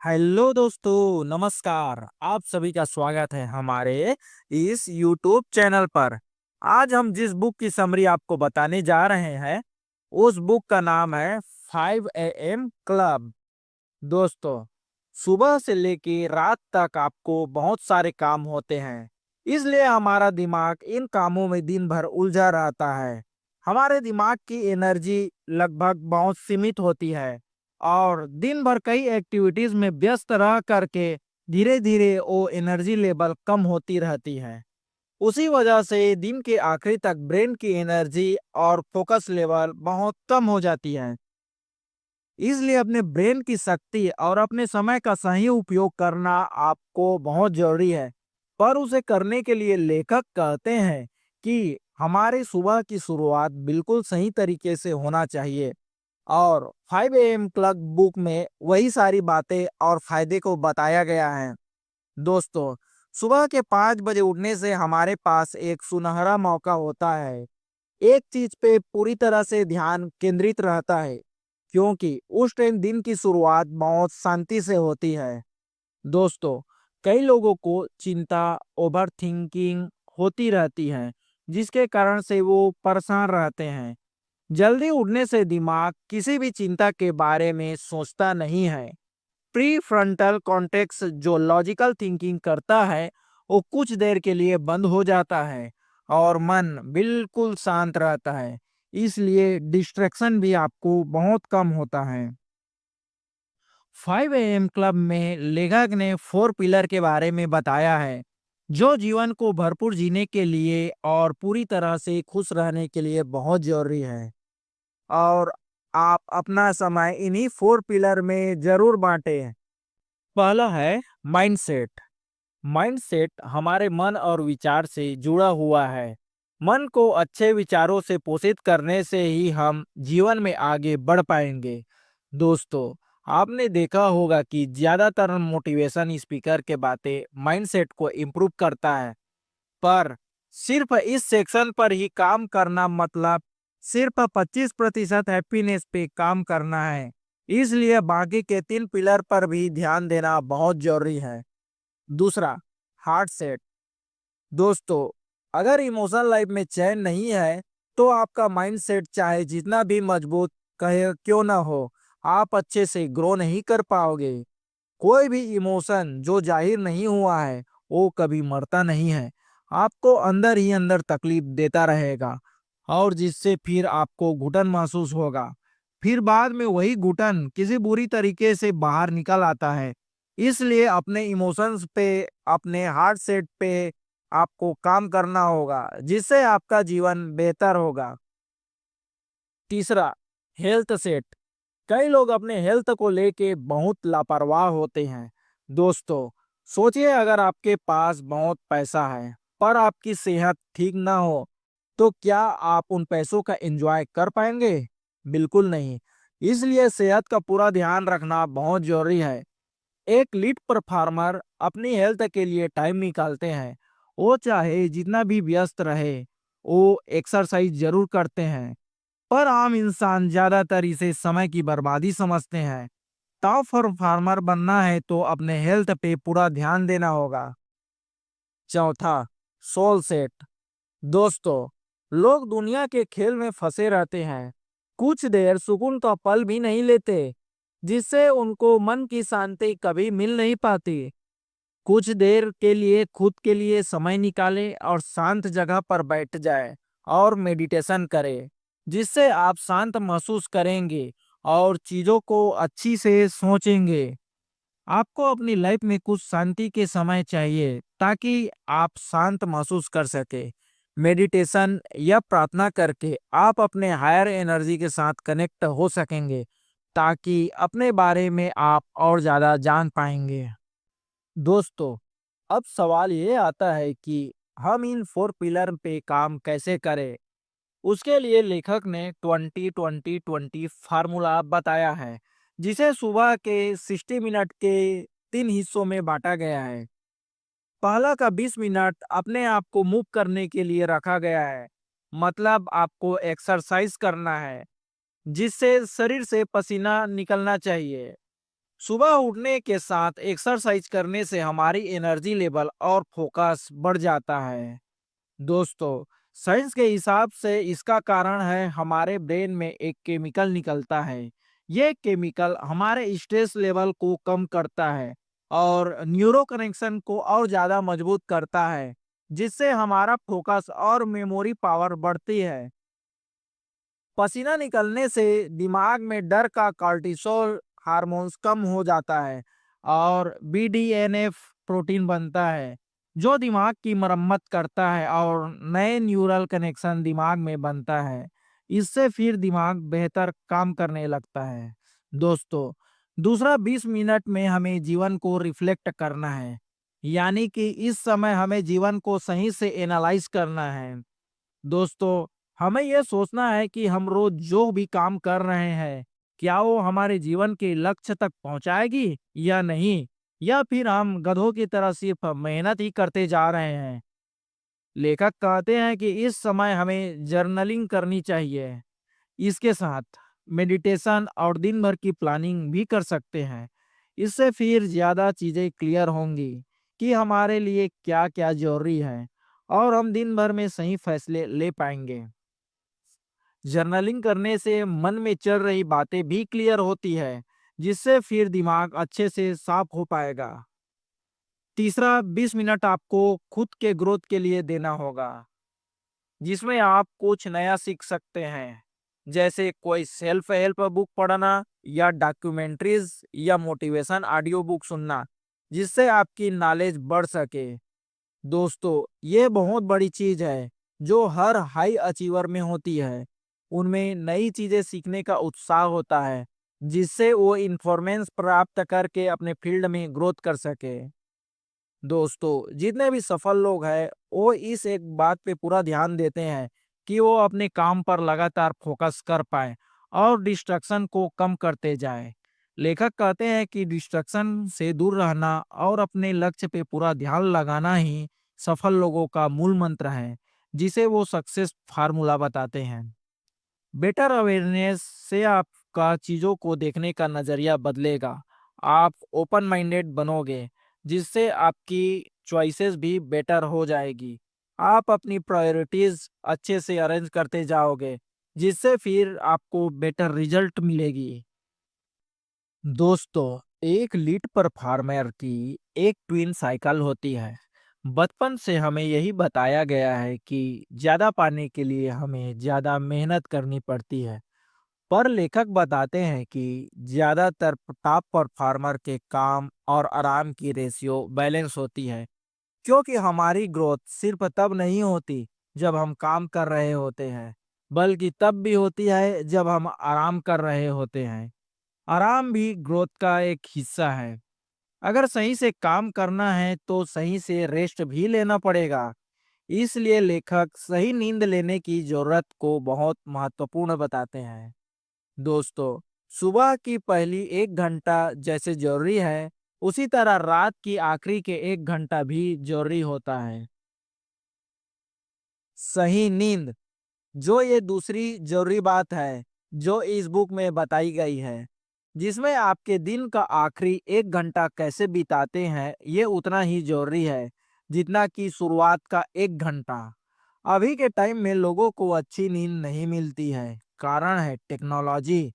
Hello दोस्तों, नमस्कार। आप सभी का स्वागत है हमारे इस यूट्यूब चैनल पर। आज हम जिस बुक की समरी आपको बताने जा रहे हैं, उस बुक का नाम है 5 AM क्लब। दोस्तों, सुबह से लेके रात तक आपको बहुत सारे काम होते हैं, इसलिए हमारा दिमाग इन कामों में दिन भर उलझा रहता है। हमारे दिमाग की एनर्जी लगभग बहुत सीमित होती है और दिन भर कई एक्टिविटीज में व्यस्त रह करके धीरे धीरे वो एनर्जी लेवल कम होती रहती है। उसी वजह से दिन के आखिरी तक ब्रेन की एनर्जी और फोकस लेवल बहुत कम हो जाती है। इसलिए अपने ब्रेन की शक्ति और अपने समय का सही उपयोग करना आपको बहुत जरूरी है। पर उसे करने के लिए लेखक कहते हैं कि हमारी सुबह की शुरुआत बिल्कुल सही तरीके से होना चाहिए। और 5 AM क्लब बुक में वही सारी बातें और फायदे को बताया गया है। दोस्तों, सुबह के 5 बजे उठने से हमारे पास एक सुनहरा मौका होता है। एक चीज पे पूरी तरह से ध्यान केंद्रित रहता है, क्योंकि उस टाइम दिन की शुरुआत बहुत शांति से होती है। दोस्तों, कई लोगों को चिंता, ओवर थिंकिंग होती रहती है, जिसके कारण से वो परेशान रहते हैं। जल्दी उठने से दिमाग किसी भी चिंता के बारे में सोचता नहीं है। प्री फ्रंटल कॉर्टेक्स जो लॉजिकल थिंकिंग करता है, वो कुछ देर के लिए बंद हो जाता है और मन बिल्कुल शांत रहता है। इसलिए डिस्ट्रैक्शन भी आपको बहुत कम होता है। 5 AM क्लब में लेखक ने 4 पिलर के बारे में बताया है, जो जीवन को भरपूर जीने के लिए और पूरी तरह से खुश रहने के लिए बहुत जरूरी है। और आप अपना समय इन्हीं 4 पिलर में जरूर बांटें। पहला है माइंडसेट। माइंडसेट हमारे मन और विचार से जुड़ा हुआ है। मन को अच्छे विचारों से पोषित करने से ही हम जीवन में आगे बढ़ पाएंगे। दोस्तों, आपने देखा होगा कि ज्यादातर मोटिवेशन स्पीकर के बातें माइंडसेट को इम्प्रूव करता है, पर सिर्फ इस सेक्शन पर ही काम करना मतलब सिर्फ 25% हैप्पीनेस पे काम करना है। इसलिए बाकी के 3 पिलर पर भी ध्यान देना बहुत जरूरी है। दूसरा, हार्ट सेट। दोस्तों, अगर इमोशनल लाइफ में चैन नहीं है, तो आपका माइंड सेट चाहे जितना भी मजबूत कहे क्यों ना हो, आप अच्छे से ग्रो नहीं कर पाओगे। कोई भी इमोशन जो जाहिर नहीं हुआ है, वो कभी मरता नहीं है। आपको अंदर ही अंदर तकलीफ देता रहेगा और जिससे फिर आपको घुटन महसूस होगा। फिर बाद में वही घुटन किसी बुरी तरीके से बाहर निकल आता है। इसलिए अपने इमोशंस पे, अपने हार्ट सेट पे आपको काम करना होगा, जिससे आपका जीवन बेहतर होगा। तीसरा, हेल्थ सेट। कई लोग अपने हेल्थ को लेके बहुत लापरवाह होते हैं। दोस्तों, सोचिए अगर आपके पास बहुत पैसा है पर आपकी सेहत ठीक ना हो, तो क्या आप उन पैसों का एंजॉय कर पाएंगे? बिल्कुल नहीं। इसलिए सेहत का पूरा ध्यान रखना बहुत जरूरी है। एक लीड परफॉर्मर अपनी हेल्थ के लिए टाइम निकालते हैं। वो चाहे जितना भी व्यस्त रहे, वो एक्सरसाइज जरूर करते हैं। पर आम इंसान ज्यादातर इसे समय की बर्बादी समझते हैं। टॉप परफॉर्मर बनना है तो अपने हेल्थ पे पूरा ध्यान देना होगा। चौथा, सोल सेट। दोस्तों, लोग दुनिया के खेल में फंसे रहते हैं, कुछ देर सुकून का पल भी नहीं लेते, जिससे उनको मन की शांति कभी मिल नहीं पाती। कुछ देर के लिए खुद के लिए समय निकालें और शांत जगह पर बैठ जाए और मेडिटेशन करें, जिससे आप शांत महसूस करेंगे और चीजों को अच्छी से सोचेंगे। आपको अपनी लाइफ में कुछ शांति के समय चाहिए ताकि आप शांत महसूस कर सके। मेडिटेशन या प्रार्थना करके आप अपने हायर एनर्जी के साथ कनेक्ट हो सकेंगे, ताकि अपने बारे में आप और ज्यादा जान पाएंगे। दोस्तों, अब सवाल ये आता है कि हम इन 4 पिलर पे काम कैसे करें। उसके लिए लेखक ने 20-20-20 फार्मूला बताया है, जिसे सुबह के 60 मिनट के 3 हिस्सों में बांटा गया है। पहला का 20 मिनट अपने आप को मूव करने के लिए रखा गया है, मतलब आपको एक्सरसाइज करना है, जिससे शरीर से पसीना निकलना चाहिए। सुबह उठने के साथ एक्सरसाइज करने से हमारी एनर्जी लेवल और फोकस बढ़ जाता है। दोस्तों, साइंस के हिसाब से इसका कारण है हमारे ब्रेन में एक केमिकल निकलता है। ये केमिकल हमारे स्ट्रेस लेवल को कम करता है और न्यूरो कनेक्शन को और ज़्यादा मजबूत करता है, जिससे हमारा फोकस और मेमोरी पावर बढ़ती है। पसीना निकलने से दिमाग में डर का कार्टिसोल हार्मोन्स कम हो जाता है और बीडीएनएफ प्रोटीन बनता है, जो दिमाग की मरम्मत करता है और नए न्यूरल कनेक्शन दिमाग में बनता है। इससे फिर दिमाग बेहतर काम करने लगता है। दोस्तों, दूसरा 20 मिनट में हमें जीवन को रिफ्लेक्ट करना है, यानी कि इस समय हमें जीवन को सही से एनालाइज करना है। दोस्तों, हमें यह सोचना है कि हम रोज जो भी काम कर रहे हैं, क्या वो हमारे जीवन के लक्ष्य तक पहुंचाएगी या नहीं, या फिर हम गधों की तरह सिर्फ मेहनत ही करते जा रहे हैं। लेखक कहते हैं कि इस समय हमें जर्नलिंग करनी चाहिए। इसके साथ मेडिटेशन और दिन भर की प्लानिंग भी कर सकते हैं। इससे फिर ज़्यादा चीज़ें क्लियर होंगी कि हमारे लिए क्या क्या जरूरी है और हम दिन भर में सही फैसले ले पाएंगे। जर्नलिंग करने से मन में चल रही बातें भी क्लियर होती है, जिससे फिर दिमाग अच्छे से साफ हो पाएगा। तीसरा, 20 मिनट आपको खुद के ग्रोथ के लिए देना होगा, जिसमें आप कुछ नया सीख सकते हैं, जैसे कोई सेल्फ हेल्प बुक पढ़ना या डॉक्यूमेंट्रीज या मोटिवेशन ऑडियो बुक सुनना, जिससे आपकी नॉलेज बढ़ सके। दोस्तों, ये बहुत बड़ी चीज है जो हर हाई अचीवर में होती है। उनमें नई चीजें सीखने का उत्साह होता है, जिससे वो इन्फॉर्मेशन प्राप्त करके अपने फील्ड में ग्रोथ कर सके। दोस्तों, जितने भी सफल लोग हैं वो इस एक बात पे पूरा ध्यान देते हैं कि वो अपने काम पर लगातार फोकस कर पाए और डिस्ट्रक्शन को कम करते जाए। लेखक कहते हैं कि डिस्ट्रक्शन से दूर रहना और अपने लक्ष्य पे पूरा ध्यान लगाना ही सफल लोगों का मूल मंत्र है, जिसे वो सक्सेस फार्मूला बताते हैं। बेटर अवेयरनेस से आपका चीज़ों को देखने का नज़रिया बदलेगा। आप ओपन माइंडेड बनोगे, जिससे आपकी चॉइसेस भी बेटर हो जाएगी। आप अपनी प्रायोरिटीज अच्छे से अरेंज करते जाओगे, जिससे फिर आपको बेटर रिजल्ट मिलेगी। दोस्तों, एक लीड परफॉर्मर की एक ट्विन साइकिल होती है। बचपन से हमें यही बताया गया है कि ज्यादा पाने के लिए हमें ज्यादा मेहनत करनी पड़ती है। पर लेखक बताते हैं कि ज्यादातर टॉप परफॉर्मर के काम और आराम की रेशियो बैलेंस होती है, क्योंकि हमारी ग्रोथ सिर्फ तब नहीं होती जब हम काम कर रहे होते हैं, बल्कि तब भी होती है जब हम आराम कर रहे होते हैं। आराम भी ग्रोथ का एक हिस्सा है। अगर सही से काम करना है तो सही से रेस्ट भी लेना पड़ेगा। इसलिए लेखक सही नींद लेने की जरूरत को बहुत महत्वपूर्ण बताते हैं। दोस्तों, सुबह की पहली 1 घंटा जैसे जरूरी है, उसी तरह रात की आखिरी के 1 घंटा भी जरूरी होता है। सही नींद, जो ये दूसरी जरूरी बात है जो इस बुक में बताई गई है, जिसमें आपके दिन का आखिरी 1 घंटा कैसे बिताते हैं, ये उतना ही जरूरी है जितना कि शुरुआत का 1 घंटा। अभी के टाइम में लोगों को अच्छी नींद नहीं मिलती है। कारण है टेक्नोलॉजी।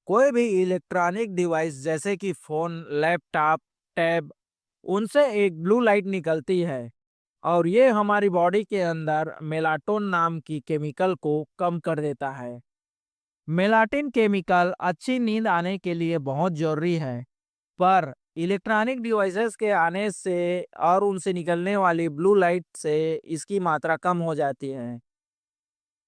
कोई भी इलेक्ट्रॉनिक डिवाइस जैसे कि फोन, लैपटॉप, टैब, उनसे एक ब्लू लाइट निकलती है और ये हमारी बॉडी के अंदर मेलाटोन नाम की केमिकल को कम कर देता है। मेलाटोनिन केमिकल अच्छी नींद आने के लिए बहुत जरूरी है, पर इलेक्ट्रॉनिक डिवाइसेस के आने से और उनसे निकलने वाली ब्लू लाइट से इसकी मात्रा कम हो जाती है।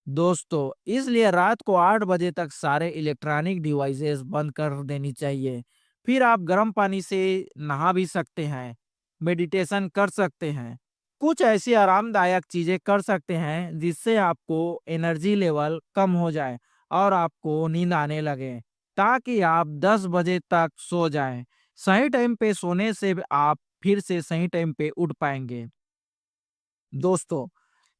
दोस्तों, इसलिए रात को 8 बजे तक सारे इलेक्ट्रॉनिक डिवाइसेस बंद कर देनी चाहिए। फिर आप गर्म पानी से नहा भी सकते हैं, मेडिटेशन कर सकते हैं, कुछ ऐसी आरामदायक चीजें कर सकते हैं जिससे आपको एनर्जी लेवल कम हो जाए और आपको नींद आने लगे, ताकि आप 10 बजे तक सो जाएं। सही टाइम पे सोने से आप फिर से सही टाइम पे उठ पाएंगे। दोस्तों,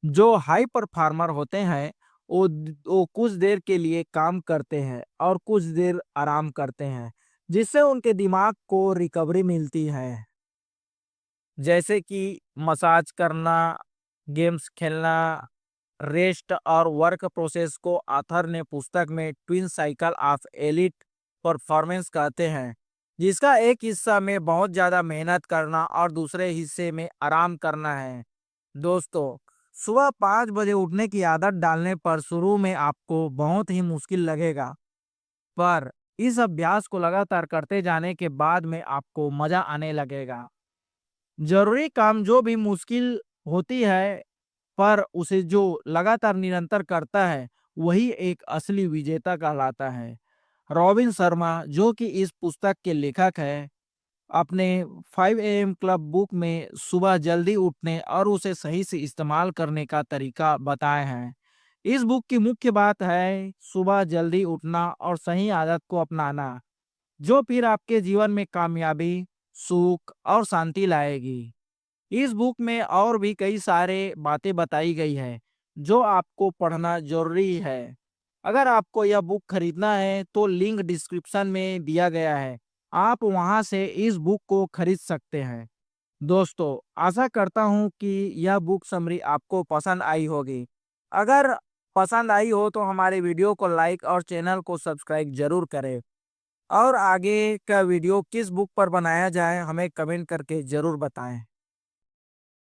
जो हाई परफॉर्मर होते हैं वो कुछ देर के लिए काम करते हैं और कुछ देर आराम करते हैं, जिससे उनके दिमाग को रिकवरी मिलती है। जैसे कि मसाज करना, गेम्स खेलना, रेस्ट और वर्क प्रोसेस को ऑथर ने पुस्तक में twin cycle of elite performance कहते हैं, जिसका एक हिस्सा में बहुत ज़्यादा मेहनत करना और दूसरे हिस्से में आराम करना है। दोस्तों, सुबह 5 बजे उठने की आदत डालने पर शुरू में आपको बहुत ही मुश्किल लगेगा, पर इस अभ्यास को लगातार करते जाने के बाद में आपको मज़ा आने लगेगा। जरूरी काम जो भी मुश्किल होती है, पर उसे जो लगातार निरंतर करता है, वही एक असली विजेता कहलाता है। रॉबिन शर्मा, जो कि इस पुस्तक के लेखक हैं, अपने 5 AM क्लब बुक में सुबह जल्दी उठने और उसे सही से इस्तेमाल करने का तरीका बताए हैं। इस बुक की मुख्य बात है सुबह जल्दी उठना और सही आदत को अपनाना, जो फिर आपके जीवन में कामयाबी, सुख और शांति लाएगी। इस बुक में और भी कई सारे बातें बताई गई हैं, जो आपको पढ़ना ज़रूरी है। अगर आपको यह बुक खरीदना है, तो लिंक डिस्क्रिप्शन में दिया गया है। आप वहां से इस बुक को खरीद सकते हैं। दोस्तों, आशा करता हूँ कि यह बुक समरी आपको पसंद आई होगी। अगर पसंद आई हो तो हमारे वीडियो को लाइक और चैनल को सब्सक्राइब जरूर करें। और आगे का वीडियो किस बुक पर बनाया जाए, हमें कमेंट करके ज़रूर बताएं।